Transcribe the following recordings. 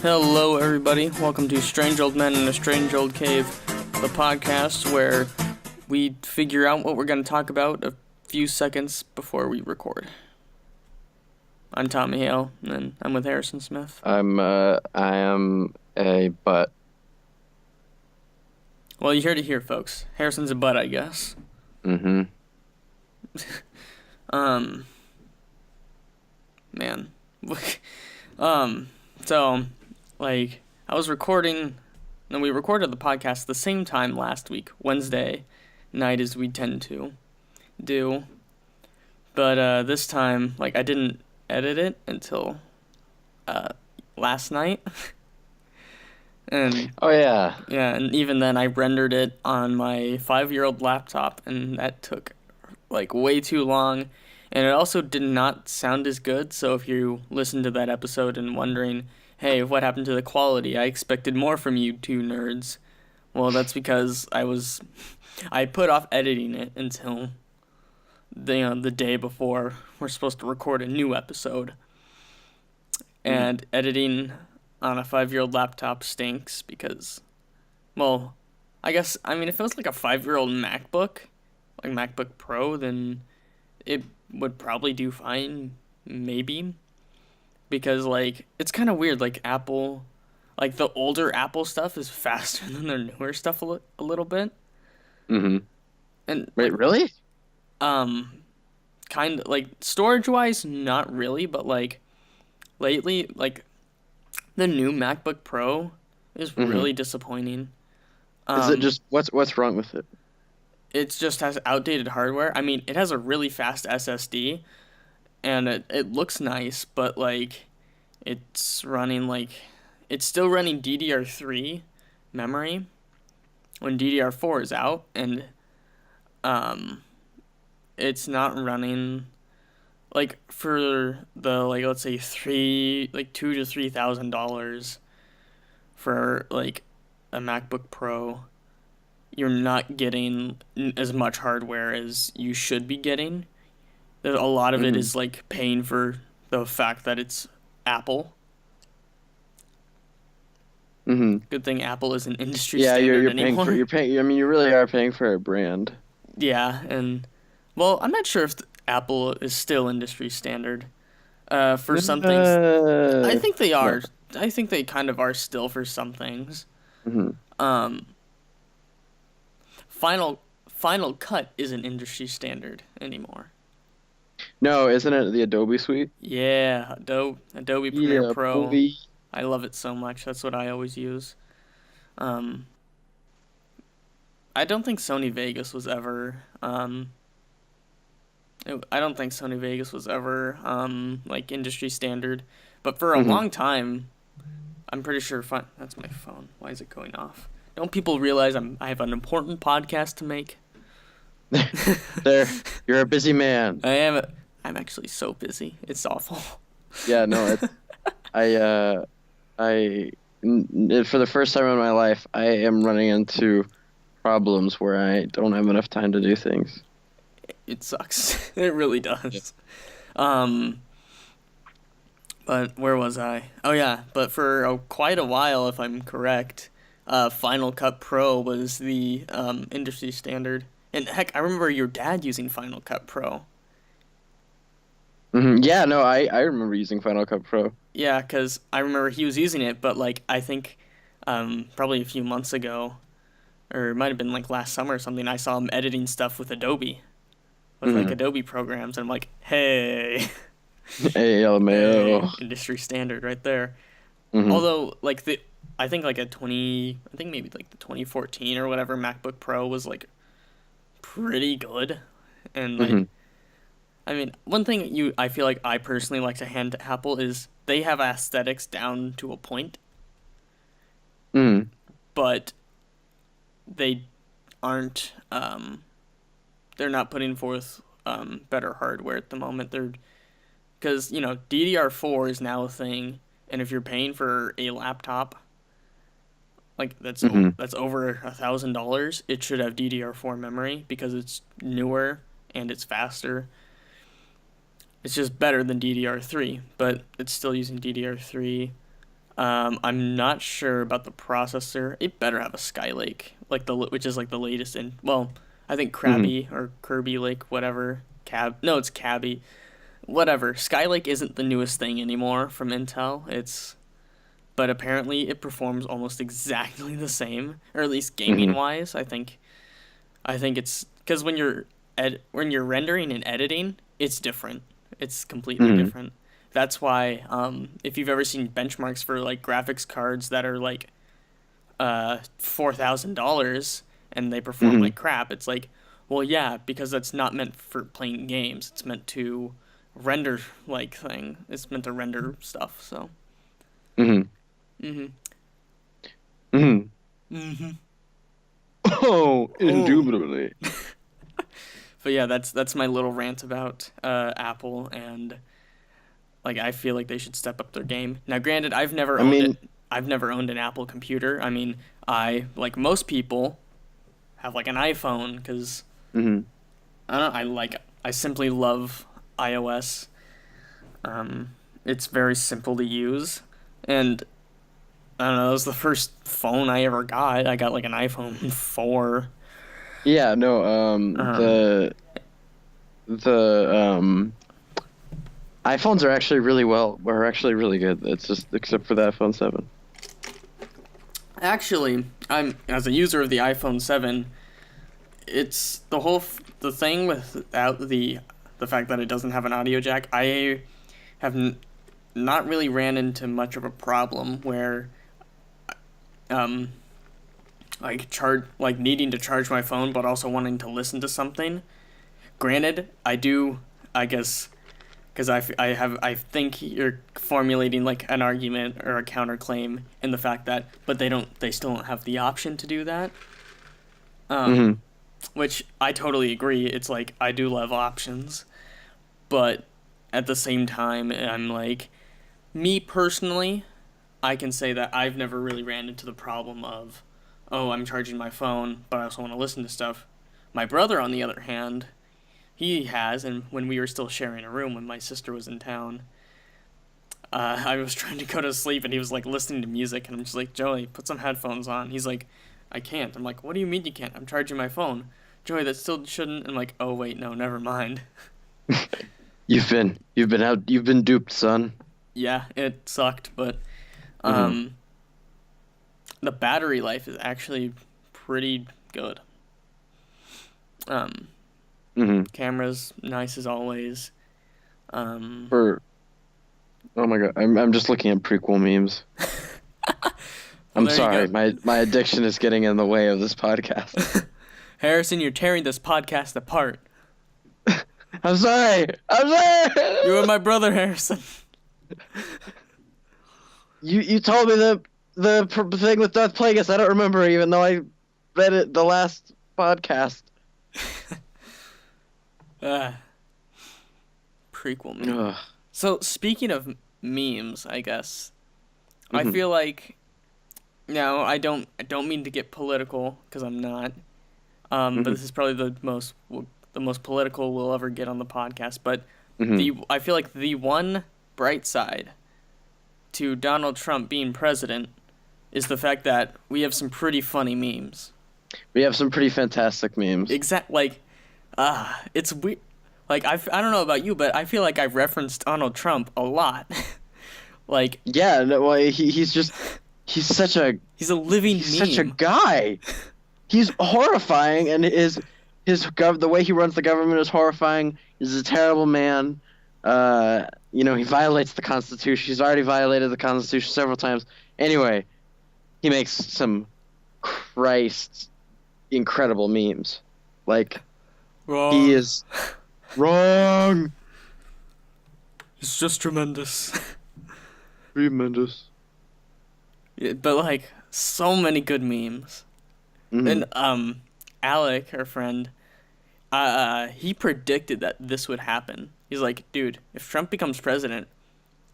Hello, everybody. Welcome to Strange Old Men in a Strange Old Cave, the podcast where we figure out what we're going to talk about a few seconds before we record. I'm Tommy Hale, and I'm with Harrison Smith. I am a butt. Well, you heard it here, folks. Harrison's a butt, I guess. Mm-hmm. Man. So, like, I was recording, and we recorded the podcast the same time last week, Wednesday night, as we tend to do. But this time, like, I didn't edit it until last night. And Oh, yeah. yeah, and even then I rendered it on my 5-year-old laptop, and that took like way too long, and it also did not sound as good. So if you listen to that episode and wondering, hey, what happened to the quality? I expected more from you two nerds. Well, that's because I put off editing it until the day before we're supposed to record a new episode. And editing on a 5-year-old laptop stinks because, well, if it was like a 5-year-old MacBook, like MacBook Pro, then it would probably do fine, maybe. Because, like, it's kind of weird, like, Apple, like, the older Apple stuff is faster than their newer stuff a little bit. Mm-hmm. And Wait, really? Kind of, like, storage-wise, not really, but, like, lately, like, the new MacBook Pro is really disappointing. Is it just, what's wrong with it? It just has outdated hardware. I mean, it has a really fast SSD, and it looks nice, but, like, it's still running DDR3 memory when DDR4 is out, and it's not running, like, for the, like, let's say $2,000 to $3,000 for, like, a MacBook Pro. You're not getting as much hardware as you should be getting. A lot of it is, like, paying for the fact that it's Apple. Mm-hmm. Good thing Apple is an industry standard you're anymore. you really are paying for a brand. Yeah, and, well, I'm not sure if Apple is still industry standard. For some things, I think they are. No. I think they kind of are still for some things. Mm-hmm. Final Cut isn't industry standard anymore. No, isn't it the Adobe suite? Yeah, Adobe Premiere Pro. Adobe. I love it so much. That's what I always use. I don't think Sony Vegas was ever. I don't think Sony Vegas was ever like industry standard, but for a long time, I'm pretty sure. That's my phone. Why is it going off? Don't people realize I have an important podcast to make? There, you're a busy man. I am. I'm actually so busy. It's awful. Yeah, no, for the first time in my life, I am running into problems where I don't have enough time to do things. It sucks. It really does. Yeah. But where was I? Oh yeah, but for quite a while, if I'm correct, Final Cut Pro was the industry standard. And heck, I remember your dad using Final Cut Pro. Mm-hmm. Yeah, no, I remember using Final Cut Pro. Yeah, because I remember he was using it, but, like, I think probably a few months ago, or it might have been, like, last summer or something, I saw him editing stuff with Adobe. With, like, Adobe programs, and I'm like, hey. Hey, LMAO. Hey, industry standard right there. Mm-hmm. Although, like, I think maybe, like, the 2014 or whatever MacBook Pro was, like, pretty good. And, like, I mean, one thing I feel like I personally like to hand to Apple is they have aesthetics down to a point. But they aren't, they're not putting forth better hardware at the moment. Because, DDR4 is now a thing, and if you're paying for a laptop, like, that's over $1,000, it should have DDR4 memory because it's newer and it's faster. It's just better than DDR3, but it's still using DDR3. I'm not sure about the processor. It better have a Skylake, like which is like the latest in. Well, I think Hmm. Krabby or Kirby Lake, whatever. No, it's Cabby. Whatever. Skylake isn't the newest thing anymore from Intel. But apparently it performs almost exactly the same, or at least gaming Hmm. wise. I think it's because when you're rendering and editing, it's different. It's completely Hmm. different. That's why if you've ever seen benchmarks for like graphics cards that are like $4,000 and they perform Hmm. like crap, it's like, well, yeah, because that's not meant for playing games. It's meant to render like thing. It's meant to render stuff. So. Hmm. Mhm. Hmm. Mhm. Oh, Oh. indubitably. But yeah, that's my little rant about Apple, and like I feel like they should step up their game. Now, granted, I've never I owned it. mean, I've never owned an Apple computer. I mean, I like most people have like an iPhone because hmm I don't know, I simply love iOS. Um, it's very simple to use, and I don't know. It was the first phone I ever got. I got like an iPhone 4. yeah, no, Um, the iPhones are actually are actually really good. It's just except for the iPhone 7. Actually, I'm as a user of the iPhone 7. It's the thing without the fact that it doesn't have an audio jack. I have not really ran into much of a problem where um like needing to charge my phone but also wanting to listen to something. Granted, I do, I guess, because I think you're formulating like an argument or a counterclaim in the fact that but they still don't have the option to do that. Um Hmm. which I totally agree. It's like I do love options, but at the same time, I'm like, me personally, I can say that I've never really ran into the problem of, oh, I'm charging my phone, but I also want to listen to stuff. My brother, on the other hand, he has, and when we were still sharing a room when my sister was in town, I was trying to go to sleep and he was like listening to music, and I'm just like, Joey, put some headphones on. He's like, I can't. I'm like, what do you mean you can't? I'm charging my phone. Joey, that still shouldn't. I'm like, oh wait, no, never mind. You've been duped, son. Yeah, it sucked, but Hmm. um, the battery life is actually pretty good. Um, Hmm. camera's nice as always. Um, For Oh my God, I'm just looking at prequel memes. well, I'm there you sorry, go. my addiction is getting in the way of this podcast. Harrison, you're tearing this podcast apart. I'm sorry. I'm You are sorry. my brother, Harrison. You told me the thing with Death Plagueis. I don't remember, even though I read it the last podcast. Ah, prequel meme. Ugh. So speaking of memes, I guess I Hmm. feel like now I don't mean to get political because I'm not. But Hmm. this is probably the most political we'll ever get on the podcast. But Hmm. I feel like the one bright side to Donald Trump being president is the fact that we have some pretty funny memes. We have some pretty fantastic memes. Like it's weird. Like I don't know about you, but I feel like I've referenced Donald Trump a lot. Like Yeah, no, well, he's such a he's a living he's such a meme. guy. He's horrifying, and the way he runs the government is horrifying. He's a terrible man. He violates the Constitution. He's already violated the Constitution several times. Anyway, he makes some Christ incredible memes. Like he Wrong. is wrong. It's just tremendous. Tremendous. Yeah, but like so many good memes. Hmm. And Alec, our friend, he predicted that this would happen. He's like, dude, if Trump becomes president,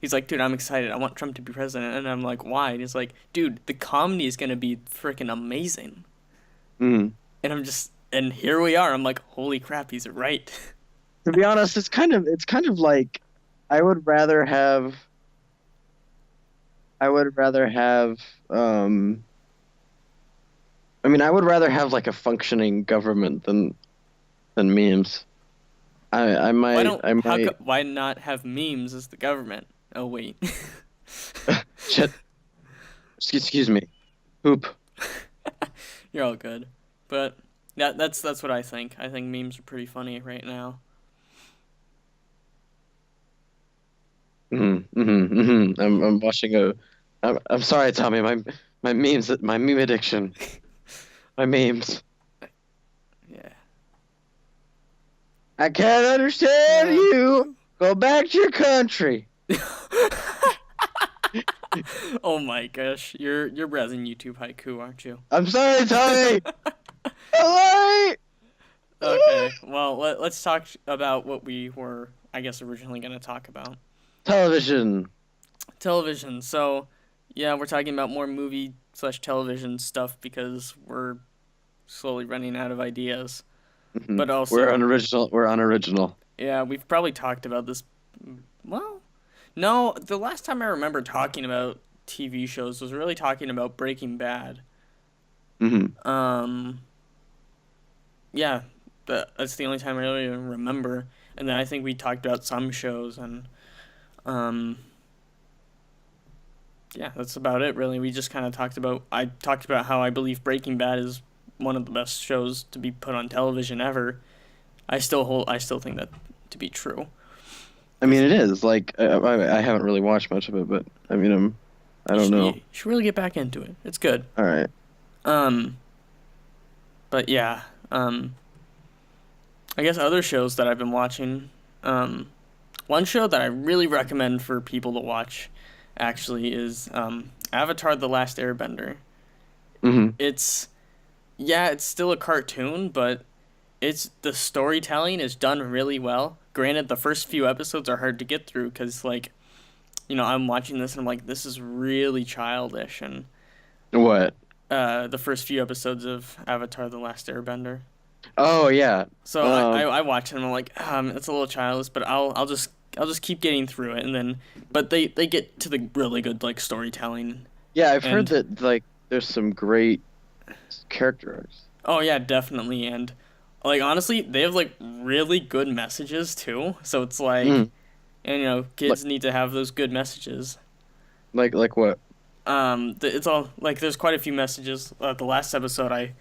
he's like, dude, I'm excited. I want Trump to be president. And I'm like, why? And he's like, dude, the comedy is gonna be freaking amazing. Hmm. And here we are. I'm like, holy crap, he's right. To be honest, it's kind of like I would rather have I would rather have um I mean I would rather have like a functioning government than memes. I might Why not have memes as the government? Oh wait. shit. Excuse me. Poop. You're all good. But that's what I think. I think memes are pretty funny right now. I'm watching a. I'm sorry, Tommy. My meme addiction. My memes. Yeah. I can't understand Uh, you. Go back to your country. oh my gosh, you're browsing YouTube haiku, aren't you? I'm sorry, Tommy. Sorry. Okay, well let's talk about what we were, I guess, originally going to talk about. Television. Television. So, yeah, we're talking about more movie slash television stuff because we're slowly running out of ideas. But We're also, unoriginal. We're unoriginal. yeah, we've probably talked about this. Well, no, the last time I remember talking about TV shows was really talking about Breaking Bad. hmm Um, yeah, that's the only time I really remember. And then I think we talked about some shows, and um, yeah, that's about it really. We just kind of I talked about how I believe Breaking Bad is one of the best shows to be put on television ever. I still think that to be true. I mean, it is like I haven't really watched much of it, but I mean, I don't know. You should really get back into it. It's good. All right. Um, but yeah, I guess other shows that I've been watching. One show that I really recommend for people to watch, actually, is Avatar: The Last Airbender. hmm It's yeah, it's still a cartoon, but it's the storytelling is done really well. Granted, the first few episodes are hard to get through because, like, I'm watching this and I'm like, this is really childish. And What? the first few episodes of Avatar: The Last Airbender. Oh yeah. So I watch it and I'm like, it's a little childish, but I'll just keep getting through it, and then but they get to the really good like storytelling. Yeah, I've heard And that like there's some great character arcs. oh yeah, definitely. And like honestly, they have like really good messages too. So it's like, Mm. and Like kids need to have those good messages. like what? It's all like there's quite a few messages. The last episode I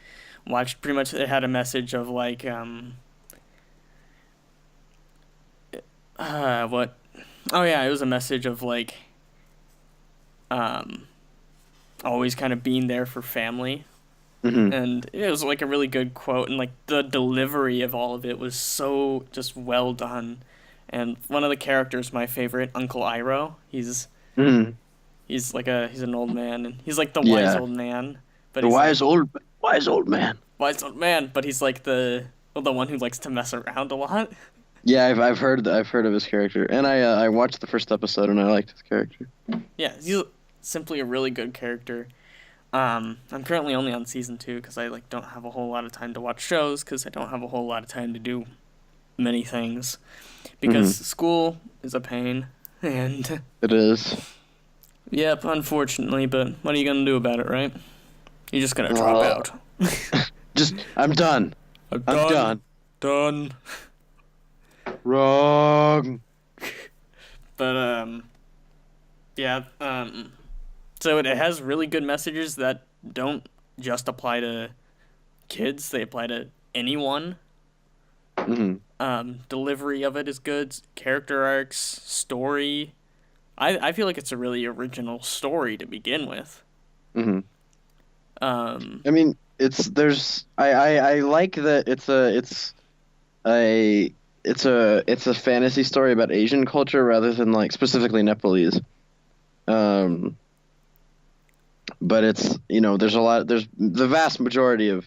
watched, pretty much it had a message of like what? Oh yeah, it was a message of like um always kind of being there for family. hmm And it was like a really good quote, and like the delivery of all of it was so just well done. And one of the characters, my favorite, Uncle Iroh, hmm he's an old man, and he's like the wise Yeah, old man, but the he's like wise old man. wise old man, but he's like the one who likes to mess around a lot. Yeah, I've heard of his character, and I watched the first episode and I liked his character. Yeah, he's simply a really good character. I'm currently only on season 2 because I like don't have a whole lot of time to watch shows because I don't have a whole lot of time to do many things because hmm school is a pain. And It is. yep, unfortunately, but what are you gonna do about it, right? You're just gonna drop Uh, out. just I'm done. I'm I'm done. done. Done. Wrong. But yeah. So it has really good messages that don't just apply to kids; they apply to anyone. hmm Delivery of it is good. Character arcs, story. I feel like it's a really original story to begin with. hmm Um, I mean, it's there's I like that a it's a fantasy story about Asian culture rather than like specifically Nepalese. Um, but it's there's a lot there's the vast majority of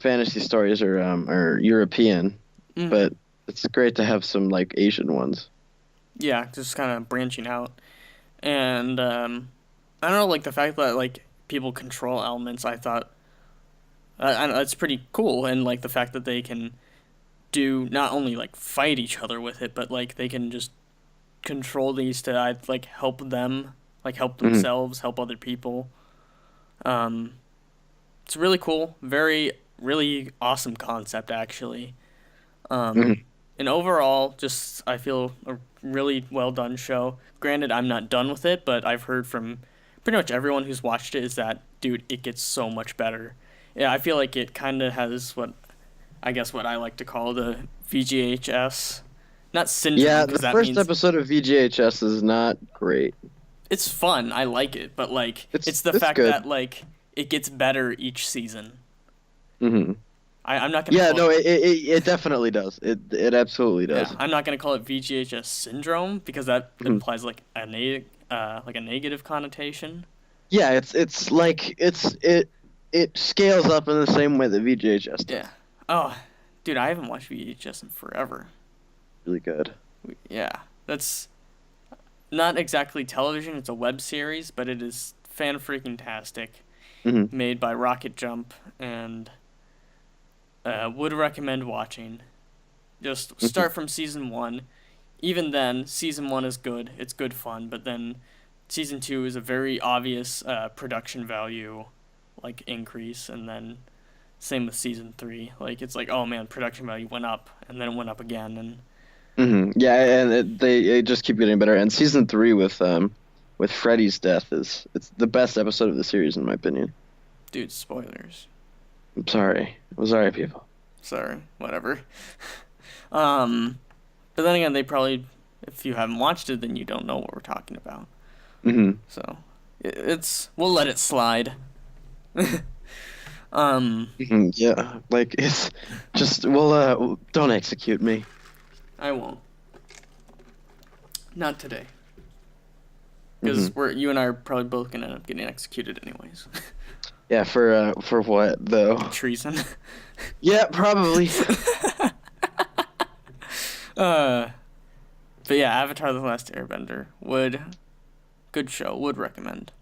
fantasy stories are European, mm, but it's great to have some like Asian ones. yeah, just kind of branching out, and I don't know, like the fact that like people control elements. I thought I don't know, it's pretty cool, and like the fact that they can do not only like fight each other with it, but like they can just control these to like help them like help Mhm. themselves, help other people. Um, it's really cool, very really awesome concept actually. Mhm. And overall, just I feel a really well done show. Granted, I'm not done with it, but I've heard from pretty much everyone who's watched it is that dude, it gets so much better. Yeah, I feel like it kind of has what I guess what I like to call the VGHS, not syndrome, Yeah, because the that first means episode of VGHS is not great. it's fun. I like it, but like it's the It's fact that good. like it gets better each season. Hmm. I'm not gonna Yeah, call it no, it definitely does. It absolutely yeah. does. I'm not gonna call it VGHS syndrome because that Mhm. implies like a negative connotation. Yeah, it's like it scales up in the same way that VGHS Yeah. does. Oh, dude, I haven't watched VGHS in forever. Really good. Yeah, that's not exactly television. It's a web series, but it is fan freaking tastic. Hmm. Made by Rocket Jump and would recommend watching. Just Hmm. start from season one. Even then, season one is good. It's good fun, but then season two is a very obvious production value like increase, and then same with season three. Like it's like, oh man, production value went up, and then it went up again, and Hmm. Yeah, and they just keep getting better. And season 3 with Freddy's death it's the best episode of the series in my opinion. dude, spoilers. I'm sorry. I'm sorry, people. Sorry, whatever. um, but then again, they probably, if you haven't watched it, then you don't know what we're talking about. Hmm. So, it's we'll let it slide. um, Hmm. Yeah, like it's just don't execute me. I won't. Not today. Hmm. Because you and I are probably both gonna end up getting executed anyways. Yeah, for what though? Treason. Yeah, probably. uh, but yeah, Avatar: The Last Airbender good show. Would recommend.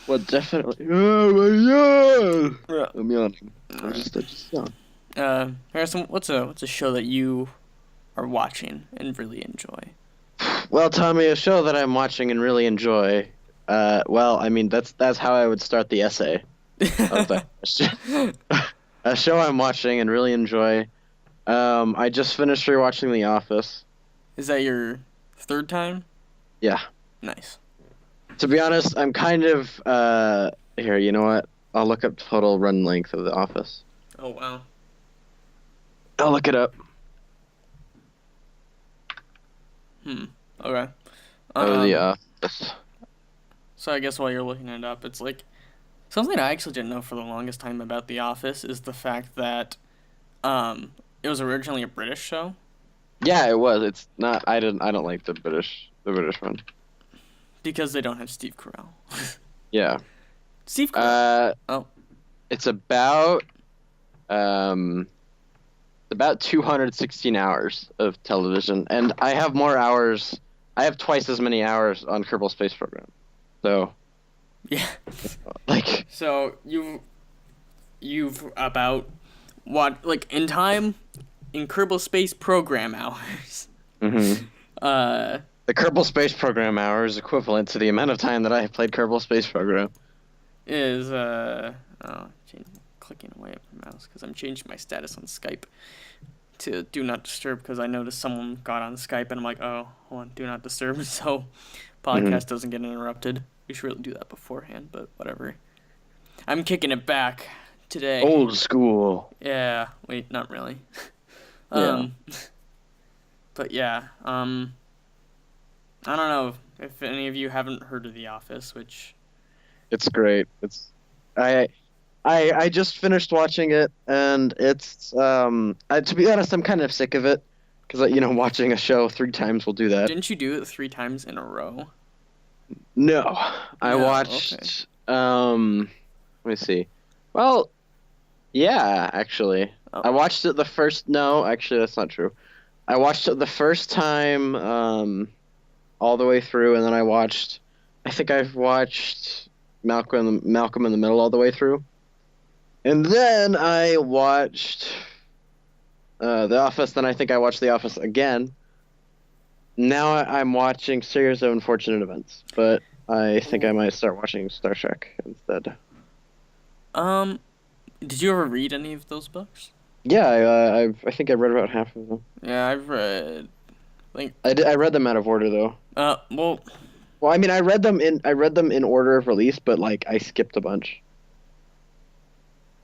Well, definitely. Oh my god! Yeah. I'm yawning. I just yawn. Harrison, what's a show that you are watching and really enjoy? Well, Tommy, a show that I'm watching and really enjoy. Well, I mean that's how I would start the essay of that question. A show I'm watching and really enjoy. I just finished rewatching The Office. Is that your third time? Yeah. Nice. To be honest, I'm kind of here. You know what? I'll look up total run length of The Office. Oh wow. I'll look it up. Okay. Oh, The Office. So I guess while you're looking it up, it's like something I actually didn't know for the longest time about The Office is the fact that it was originally a British show Yeah, it was. It's not. I don't like the British one. because they don't have Steve Carell. Yeah. Steve Carell. Oh, It's um about 216 hours of television, and I have more hours. I have twice as many hours on Kerbal Space Program. So, yeah. like, So you've about what like in time in Kerbal Space Program hours. mhm. Uh, The Kerbal Space Program hour is equivalent to the amount of time that I have played Kerbal Space Program. is clicking away at my mouse because I'm changing my status on Skype to do not disturb because I noticed someone got on Skype and I'm like, oh, hold on, do not disturb so podcast doesn't get interrupted. We should really do that beforehand, but whatever. I'm kicking it back today. Old school. Yeah, wait, not really. Yeah. But yeah, I don't know if any of you haven't heard of The Office, which It's great. I just finished watching it, and it's to be honest, I'm kind of sick of it because watching a show 3 times will do that. didn't you do it 3 times in a row? No, I No, watched. Let me see. Well, yeah, actually, Oh. I watched it the first. No, actually, that's not true. I watched it the first time, all the way through, and then I think I've watched Malcolm in the Middle all the way through, and then I watched The Office. Then I think I watched The Office again. Now I'm watching Series of Unfortunate Events, but I think I might start watching Star Trek instead. Um, did you ever read any of those books? Yeah, I think I read about half of them. Yeah, I've read like I read them out of order though. well, Well, I mean, I read them in order of release, but like I skipped a bunch.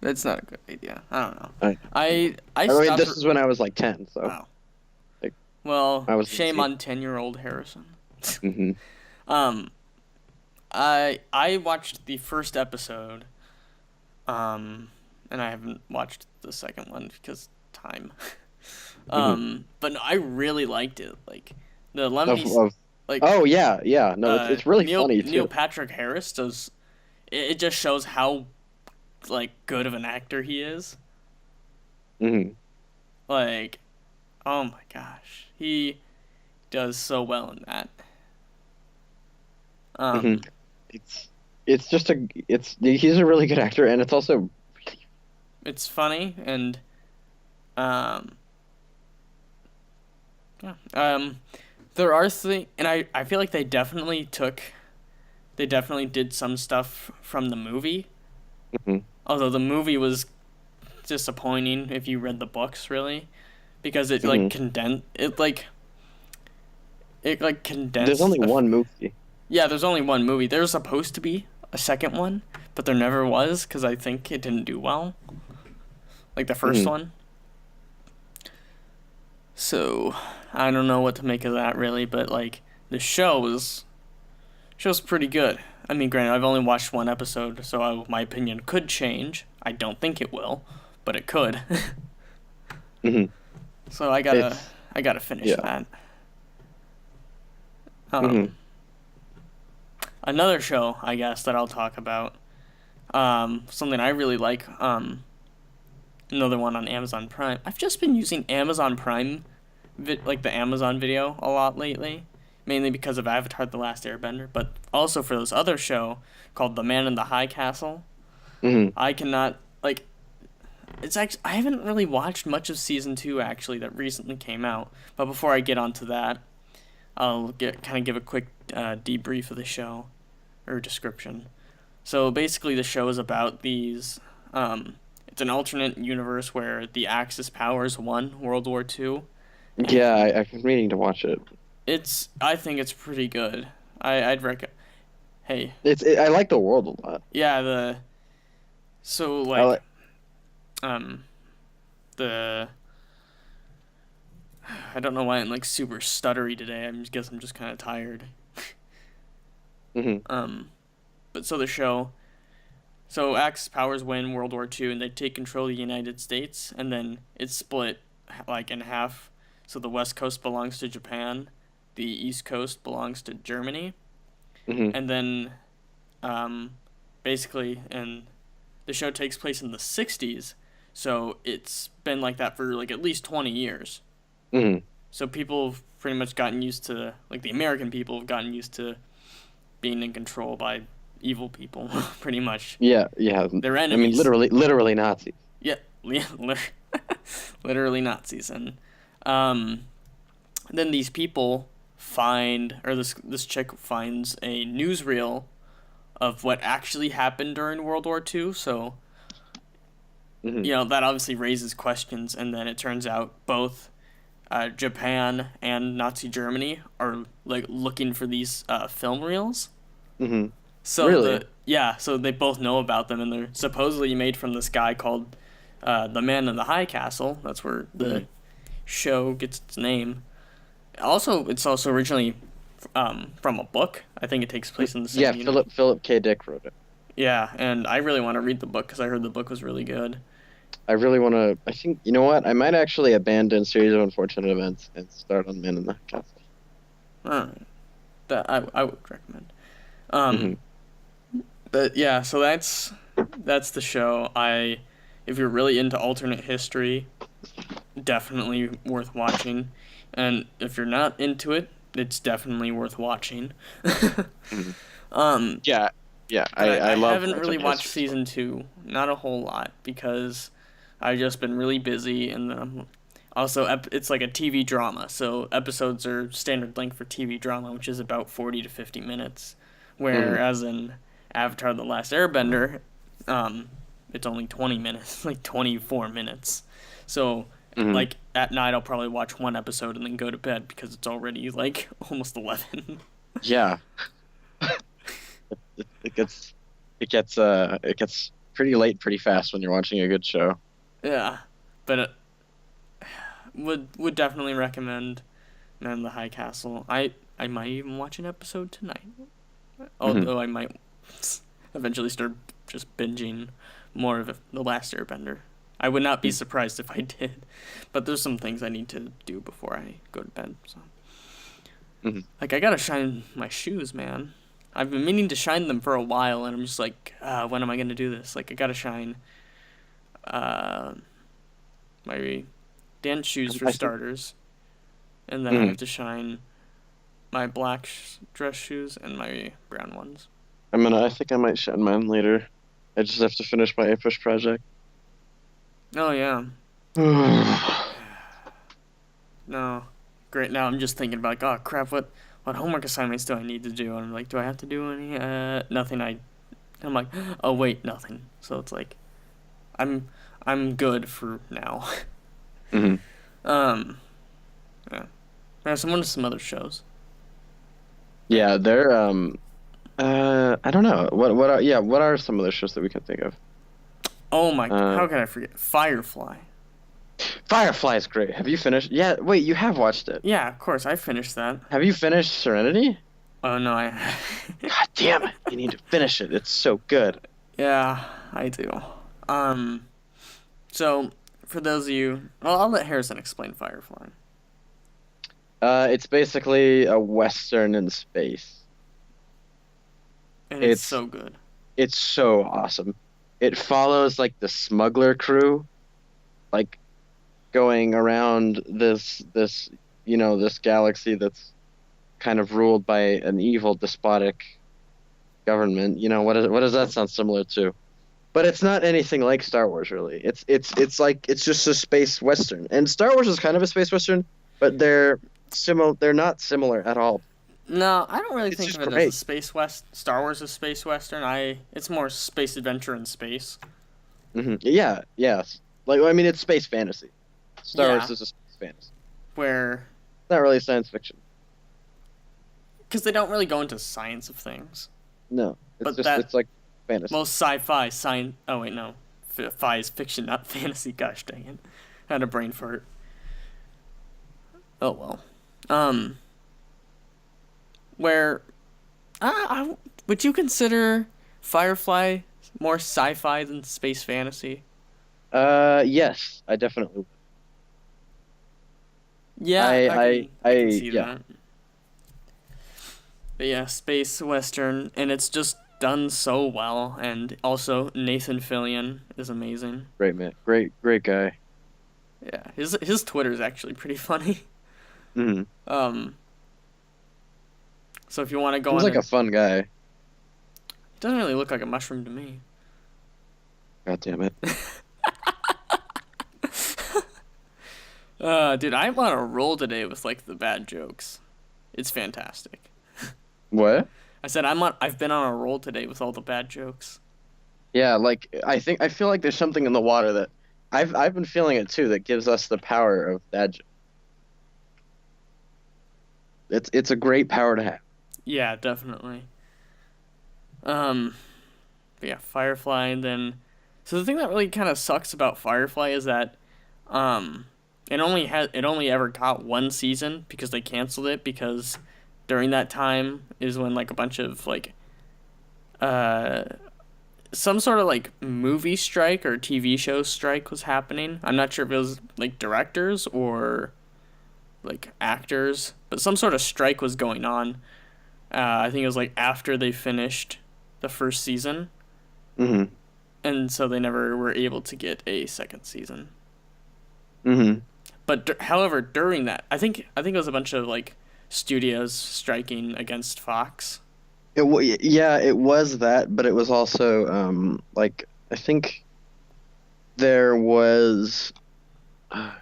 that's not a good idea. I don't know. I I I mean, stopped. this is when I was like 10, so Wow. like Well, I was in shame C. on 10-year-old Harrison. Hmm. Um, I watched the first episode, and I haven't watched the second one because time. Hmm. But no, I really liked it. Like the Of Lemony's, of like Oh yeah, yeah. No, it's really funny Neil too. Patrick Harris does. It just shows how like good of an actor he is. Hmm. Like, oh my gosh, he does so well in that. Hmm. Um, It's it's just a it's he's a really good actor, and it's also it's funny and um, yeah. There are things, and I feel like they definitely did some stuff from the movie. mhm, Although the movie was disappointing if you read the books, really, because mhm. it like There's condensed. only one movie. Yeah, there's only one movie. There's supposed to be a second one, but there never was because I think it didn't do well, like the first Hmm. one. So I don't know what to make of that really, but like the show's pretty good. I mean, granted, I've only watched one episode, so my opinion could change. I don't think it will, but it could. Hmm. So It's I gotta finish yeah. that. Hmm. Um, Another show I guess that I'll talk about. Something I really like. Another one on Amazon Prime. I've just been using Amazon Prime, like the Amazon Video, a lot lately, mainly because of Avatar: The Last Airbender, but also for this other show called The Man in the High Castle. Hmm. I cannot like. It's actually I haven't really watched much of season two actually that recently came out. But before I get onto that, I'll get kind of give a quick debrief of the show or description. So basically, the show is about these. It's an alternate universe where the Axis powers won World War II, Yeah, and I've been meaning to watch it. I think it's pretty good. I'd recommend. Hey, I like the world a lot. yeah, the so I like like. um the I don't know why I'm like super stuttery today. I'm just kind of tired. Hmm. Um, but so the show. So Axis powers win World War II, and they take control of the United States, and then it's split like in half. So the West Coast belongs to Japan, the East Coast belongs to Germany, Hmm. and then um, basically, and the show takes place in the '60s, so it's been like that for like at least 20 years. Hmm. So people have pretty much gotten used to, like the American people have gotten used to being in control by evil people, pretty much. Yeah, yeah. They're I mean, enemies. literally Nazis. Yeah, literally Nazis, and um, then these people find, or this chick finds a newsreel of what actually happened during World War II. So Hmm. you know that obviously raises questions, and then it turns out both Japan and Nazi Germany are like looking for these film reels. Hmm. So Really? so they both know about them, and they're supposedly made from this guy called the Man in the High Castle. That's where Hmm. the show gets its name. Also, it's also originally from a book. I think it takes place in the Yeah, same unit. Philip K. Dick wrote it. Yeah, and I really want to read the book because I heard the book was really good. I really want to. I think you know what? I might actually abandon Series of Unfortunate Events and start on Men in the Castle. Alright, that I would recommend. Hmm. Um, but yeah, so that's the show. If you're really into alternate history, definitely worth watching. And if you're not into it, it's definitely worth watching. Hmm. um, Yeah, yeah. but I I love haven't really alternate watched history as well. season two. Not a whole lot because I've just been really busy, and also it's like a TV drama, so episodes are standard length for TV drama, which is about 40 to 50 minutes, Mhm. Whereas in Avatar: The Last Airbender, it's only 20 minutes, like 24 minutes. So, Mhm. like at night, I'll probably watch one episode and then go to bed because it's already like almost 11. Yeah. It gets it gets pretty late pretty fast when you're watching a good show. Yeah, but would definitely recommend Man in the High Castle. I might even watch an episode tonight. Mhm. Although I might eventually start just binging more of The Last Airbender. I would not be surprised if I did, but there's some things I need to do before I go to bed. So, Mhm. like, I gotta shine my shoes, man. I've been meaning to shine them for a while, and I'm just like, when am I gonna do this? Like, I gotta shine uh, my dance shoes for I think. starters, and then I have Mhm. to shine my black dress shoes and my brown ones. I think I might shine mine later. I just have to finish my Apish project. Oh yeah, no, great. Now I'm just thinking about like, oh crap, what homework assignments do I need to do? And I'm like, do I have to do any? Nothing. I'm like, oh wait, nothing. So it's like, I'm I'm good for now. Mhm. um, yeah. There's some other shows. That, Yeah, they're I don't know. What are yeah, what are some of the shows that we can think of? oh my, Uh how can I forget? Firefly. Firefly is great. Have you finished? Yeah, wait, you have watched it. Yeah, of course I finished that. Have you finished Serenity? Oh no, I. God damn it. You need to finish it. It's so good. Yeah, I do. Um, so for those of you, well, I'll let Harrison explain Firefly, It's basically a western in space. and it's It's so good. it's so awesome. It follows like the smuggler crew, like going around this galaxy that's kind of ruled by an evil despotic government. What does that sound similar to? But it's not anything like Star Wars, really. It's like it's just a space western, and Star Wars is kind of a space western, but they're similar. They're not similar at all. No, I don't really It's think just of it as a great. space west. Star Wars is space western. It's more space adventure in space. Yeah, yes. Like I mean, it's space fantasy. Star Wars Yeah, is a space fantasy. where It's not really science fiction. because they don't really go into science of things, No, but that it's like fantasy. most sci-fi science. Oh wait, no, fi is fiction, not fantasy. Gosh dang it, I had a brain fart. Oh well. Um, where would you consider Firefly more sci-fi than space fantasy? Yes, I definitely. Yeah, I can see Yeah, that. But yeah, space western, and it's just done so well. And also Nathan Fillion is amazing. great man, great guy. Yeah, his Twitter is actually pretty funny. Hmm. Um, so if you want to go Seems on like a and fun guy. it doesn't really look like a mushroom to me. God damn it. Dude, I'm on a roll today with like the bad jokes. It's fantastic. What? I said I've been on a roll today with all the bad jokes. Yeah, like I feel like there's something in the water that I've been feeling it too that gives us the power of that. It's a great power to have. Yeah, definitely. Um, but yeah, Firefly. And then, so the thing that really kind of sucks about Firefly is that, um, it only ever got one season because they canceled it because during that time is when like a bunch of like uh some sort of like movie strike or TV show strike was happening. I'm not sure if it was like directors or like actors, but some sort of strike was going on. I think it was like after they finished the first season, Hmm. and so they never were able to get a second season. Hmm. But however, during that, I think it was a bunch of like studios striking against Fox. Yeah, it was that, but it was also like I think there was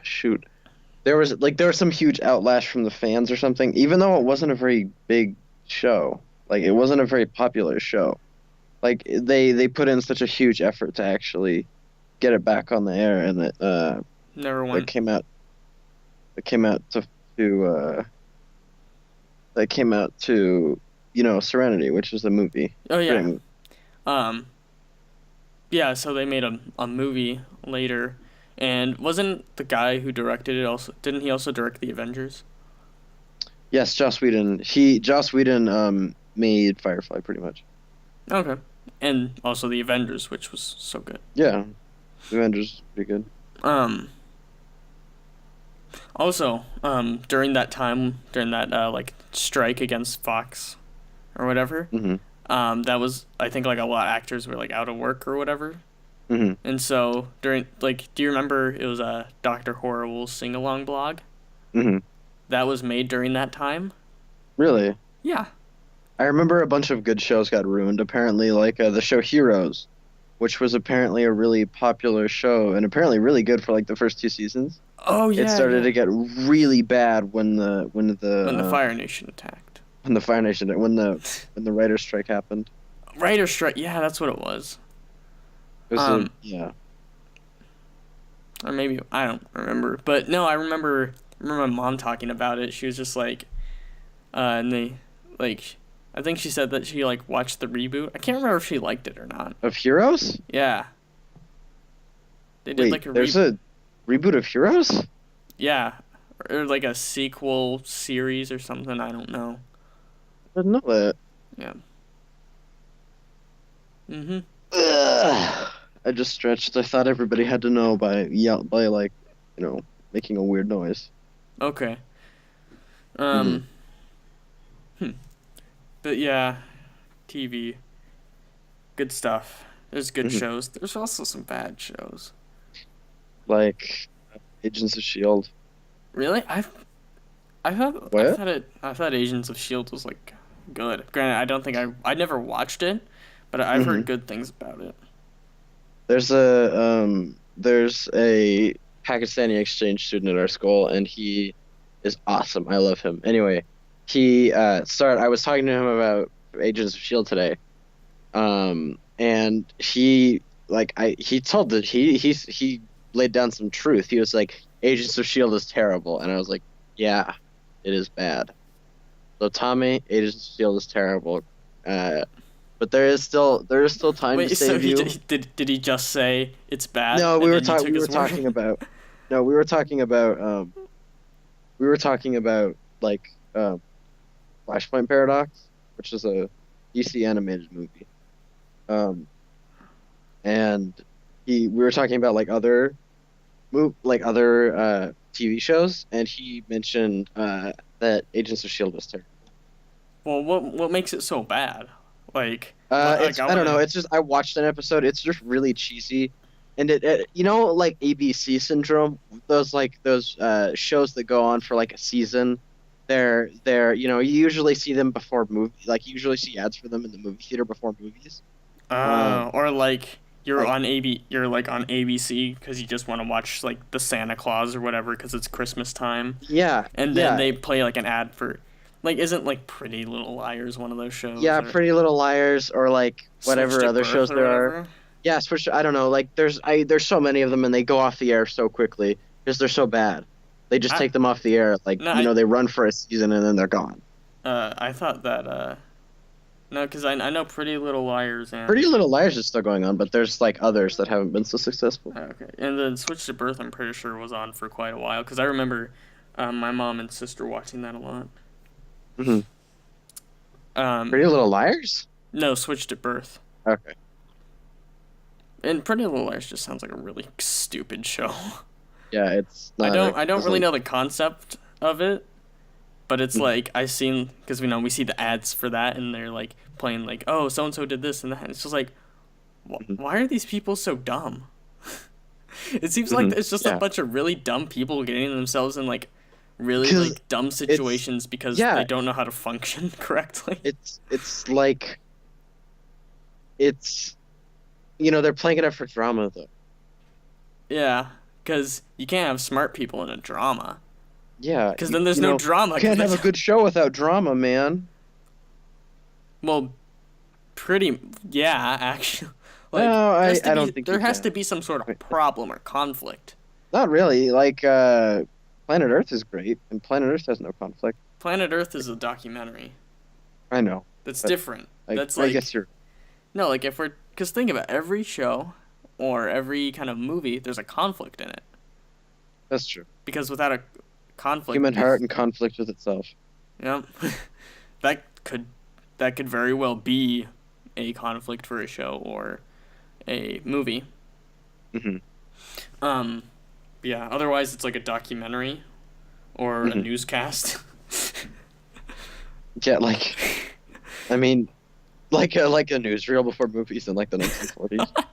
shoot. There was some huge outlash from the fans or something, even though it wasn't a very big show. Like it wasn't a very popular show. Like they put in such a huge effort to actually get it back on the air, and Never that won. came out that came out to that came out to Serenity, which is a movie. Oh Great yeah. movie. Um. Yeah. So they made a movie later, and wasn't the guy who directed it also? Didn't he also direct the Avengers? Yes, Joss Whedon made Firefly pretty much. Okay. And also the Avengers, which was so good. Yeah, the Avengers is pretty good. Um. Also, during that time, during that like strike against Fox or whatever, Hmm. that was I think like a lot of actors were like out of work or whatever, Hmm. and so during like, do you remember it was a Doctor Horrible's sing along blog Hmm. that was made during that time? Really? Yeah. I remember a bunch of good shows got ruined. Apparently, like the show Heroes, which was apparently a really popular show and apparently really good for like the first two seasons. Oh It yeah, started yeah. to get really bad when When the Fire Nation attacked. when the Fire Nation when the writer's strike happened. Writer strike. Yeah, that's what it was. It was a Um, yeah. or maybe I don't remember, but no, I remember my mom talking about it. She was just like, and they like, I think she said that she like watched the reboot. I can't remember if she liked it or not. Of Heroes? Yeah, they did Wait, like a there's a reboot of Heroes? yeah, or like a sequel series or something. I don't know. I didn't know that. Yeah. Mhm. Ugh. I just stretched. I thought everybody had to know by like, making a weird noise. Okay. Hmm. Um. Hmm. But yeah, TV, good stuff. There's good Hmm. shows. There's also some bad shows. Like Agents of Shield. Really? What? I thought Agents of Shield was like good. Granted, I don't think I never watched it, but I've Hmm. heard good things about it. There's a Pakistani exchange student at our school, and he is awesome. I love him. Anyway, he started. I was talking to him about Agents of Shield today. And he like I he told that he laid down some truth. He was like, Agents of Shield is terrible, and I was like, yeah, it is bad. So Tommy, Agents of Shield is terrible. Uh, but there is still time to Wait, so save you. did he just say it's bad No, and then you took we were his talking word? about no, we were talking about like Flashpoint Paradox, which is a DC animated movie. Um, and we were talking about like other TV shows, and he mentioned that Agents of Shield was terrible. Well, what makes it so bad? What like It's I I don't know. wanna. It's just I watched an episode. It's just really cheesy, and like ABC syndrome. Those shows that go on for like a season. They're you usually see them before movie. Like you usually see ads for them in the movie theater before movies. Um, Or like like you're like on ABC because you just want to watch like the Santa Claus or whatever because it's Christmas time, yeah, and then yeah, they play like an ad for, like, isn't like Pretty Little Liars one of those shows, yeah. or Pretty Little Liars, or like Switched whatever at other Birth shows or there are. whatever? Yeah, especially I don't know. Like there's so many of them, and they go off the air so quickly because they're so bad. They just I take them off the air. Like no they run for a season and then they're gone. I thought that no, because I know Pretty Little Liars Pretty and Little Liars is still going on, but there's like others that haven't been so successful. okay, and then Switched at Birth I'm pretty sure was on for quite a while because I remember my mom and sister watching that a lot. Hmm. Um, Pretty Little Liars? no, Switched at Birth. Okay. And Pretty Little Liars just sounds like a really stupid show. Yeah, it's not. I don't really Doesn't. know the concept of it, but it's Mhm. like I seen because we see the ads for that and they're like playing like, oh, so and so did this and that. And it's just like, Mhm. why are these people so dumb? It seems like Mhm. it's just a Yeah, bunch of really dumb people getting themselves in like really because like dumb it's situations because they yeah, don't know how to function correctly. it's like it's they're playing it up for drama though. Yeah, because you can't have smart people in a drama. Yeah, Because then there's no drama. you Because can't have a good show without drama, man. Well, pretty, yeah, actually. Like, No, I don't think there you has to can. be some sort of problem or conflict. Not really. Like, Planet Earth is great, and Planet Earth has no conflict. Planet Earth is a documentary. I know, That's but different. That's I guess like, you're. no, like if we're, because think about it, every show or every kind of movie, there's a conflict in it. That's true. Because without a conflict, Human heart in conflict with itself. yeah, that could that could very well be a conflict for a show or a movie. Hmm. Um, yeah. Otherwise, it's like a documentary or a Hmm. newscast. Yeah, like, I mean, like a newsreel before movies in like the 1940s.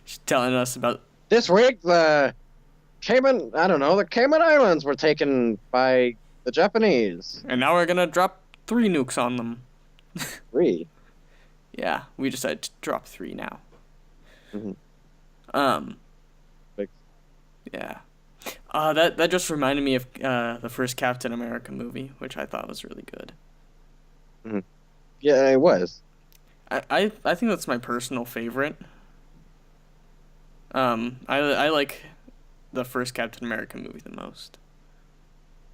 She's telling us about. This week, the Cayman Islands were taken by the Japanese. And now we're gonna drop 3 nukes on them. Three. Yeah, we decided to drop 3 now. Hmm. Um, Like, yeah. That just reminded me of the first Captain America movie, which I thought was really good. yeah, it was. I think that's my personal favorite. I like the first Captain America movie the most.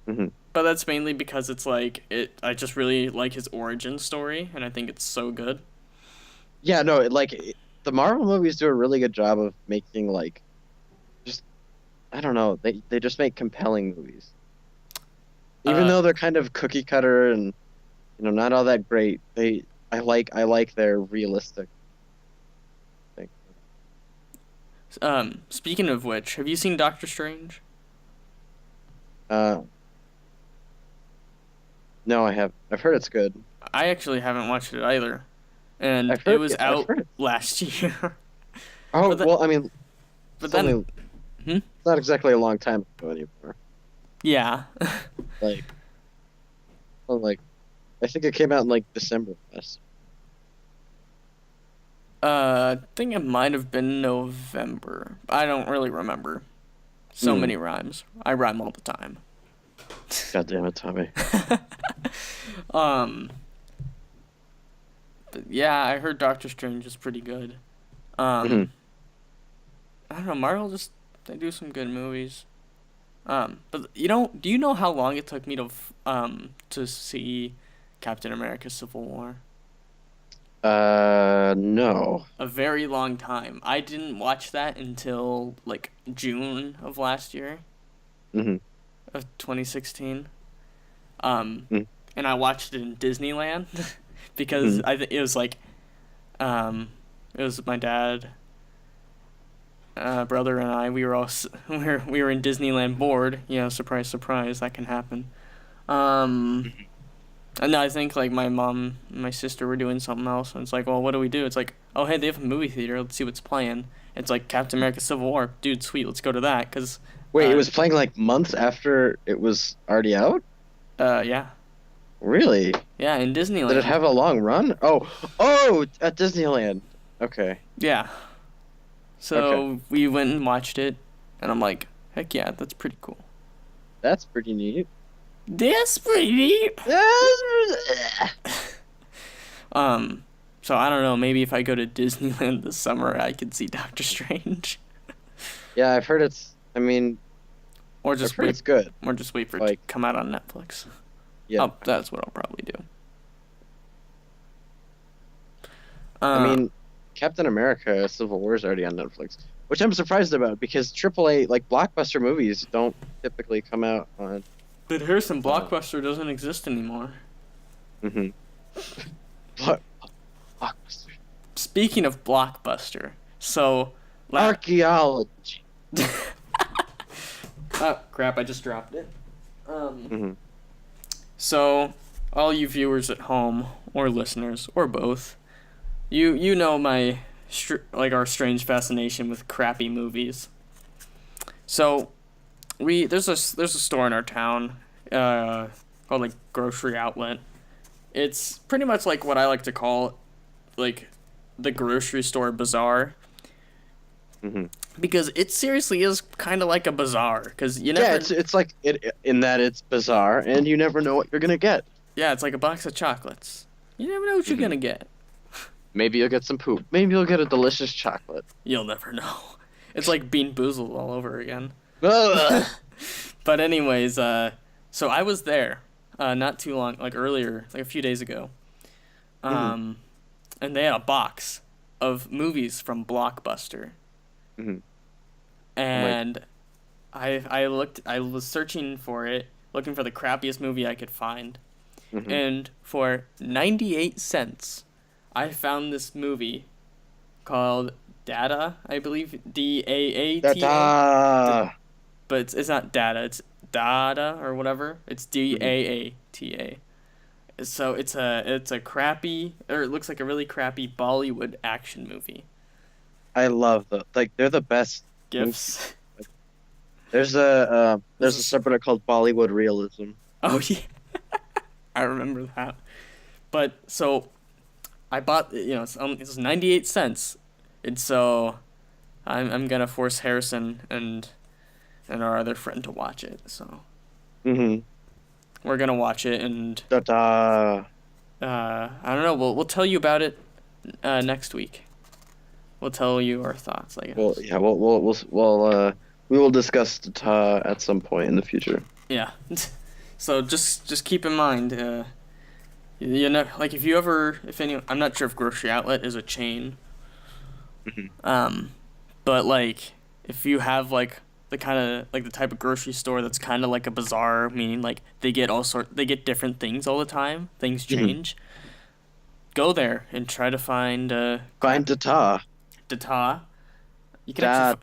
Hmm. But that's mainly because it's like I just really like his origin story, and I think it's so good. Yeah, no, the Marvel movies do a really good job of making like, just I don't know, they just make compelling movies, even Uh, though they're kind of cookie cutter and not all that great. I like their realistic thing. Speaking of which, have you seen Doctor Strange? Uh, no, I have. I've heard it's good. I actually haven't watched it either, and it was I've out heard it. last year. Oh but the, well, I mean, but it's only then, hmm? it's not exactly a long time ago anymore. Yeah. Like, well, like, I think it came out in like December last. I think it might have been November. I don't really remember. So Hmm. many rhymes. I rhyme all the time. God damn it, Tommy. um, but yeah, I heard Doctor Strange is pretty good. Hmm. Um, I don't know. Marvel just they do some good movies. But do you know how long it took me to see Captain America: Civil War? No. A very long time. I didn't watch that until like June of last year, Hmm. of 2016. And I watched it in Disneyland because Hmm. it was like, um, it was my dad, brother, and I. We were all we were in Disneyland bored. Surprise, surprise, that can happen. Um, and I think like my mom and my sister were doing something else, and it's like, well, what do we do? It's like, oh hey, they have a movie theater. Let's see what's playing. It's like Captain America: Civil War, dude, sweet. Let's go to that, cause, Wait, it was playing like months after it was already out? yeah, Really? yeah, in Did it Disneyland, have a long run? Oh, at Disneyland. Okay. yeah. So Okay. we went and watched it, and I'm like, heck yeah, that's pretty cool. That's pretty neat. That's pretty neat. So I don't know. Maybe if I go to Disneyland this summer, I could see Doctor Strange, Yeah, I've heard it's. I mean, or I've just heard wait, it's good. or just wait for it to Like, come out on Netflix. yeah. Oh, that's what I'll probably do. I mean, Captain America: Civil War is already on Netflix, which I'm surprised about because AAA like blockbuster movies don't typically come out on. but Harrison Blockbuster doesn't exist anymore. Hmm. Blockbuster. Speaking of Blockbuster, so Archaeology. oh crap! I just dropped it. Hmm. So all you viewers at home or listeners or both, you know my our strange fascination with crappy movies. So there's a store in our town, called like Grocery Outlet. It's pretty much like what I like to call like the grocery store bazaar, Hmm. because it seriously is kind of like a bazaar, because you never. Yeah, it's like it in that it's bizarre and you never know what you're gonna get. Yeah, it's like a box of chocolates. You never know what you're gonna get. Maybe you'll get some poop. Maybe you'll get a delicious chocolate. You'll never know. It's like Bean Boozled all over again. Ugh. But anyways, so I was there, not too long, like earlier, like a few days ago. And they had a box of movies from Blockbuster. Mhm. And I was searching for it, looking for the crappiest movie I could find. And for 98 cents, I found this movie called Data, I believe, Daata. Da-da. But it's not Data, it's Data or whatever. It's Daata. So it's a crappy, or it looks like a really crappy Bollywood action movie. I love they're the best GIFs. movies. There's a subreddit called Bollywood Realism. Oh yeah, I remember that. But so, I bought it's 98 cents, and so, I'm gonna force Harrison and our other friend to watch it. So. We're gonna watch it and. Da-da. I don't know. We'll tell you about it next week. We'll tell you our thoughts. I guess. Well, yeah, we will discuss Da at some point in the future. Yeah. So just keep in mind, you know, like I'm not sure if Grocery Outlet is a chain. But like if you have like the kind of like the type of grocery store that's kind of like a bazaar, meaning like they get different things all the time. Things change. Go there and try to find Da. Data. You can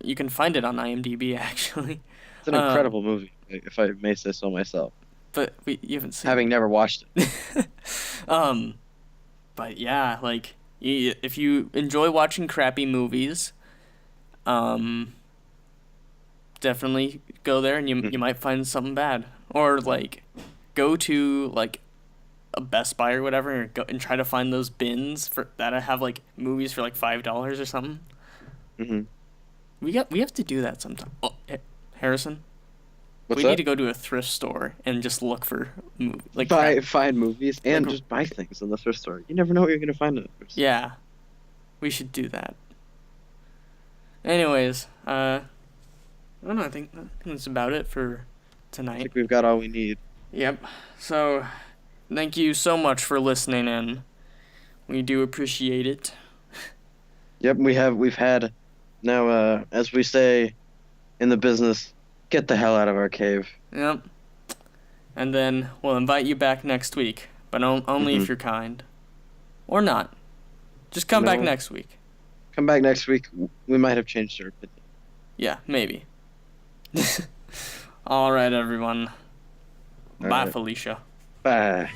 you can find it on IMDb actually. It's an incredible movie, if I may say so myself. But you haven't seen Having never watched it. But yeah, like if you enjoy watching crappy movies, definitely go there and you might find something bad. Or like go to like a Best Buy or whatever and go and try to find those bins that have like movies for like $5 or something. We have to do that sometime. Oh, Harrison, What's we that? need to go to a thrift store and just look for like find movies and just buy things in the thrift store. You never know what you're gonna find in the thrift store. Yeah, we should do that. Anyways, I don't know. I think that's about it for I tonight. think we've got all we need. Yep. So, thank you so much for listening in. We do appreciate it. Yep, we've had now, as we say in the business, get the hell out of our cave. Yep. And then we'll invite you back next week, but only if you're kind. Or not. Just come back next week. Come back next week. We might have changed our opinion. Yeah, maybe. All right, everyone. Bye, right. Felicia. Bye.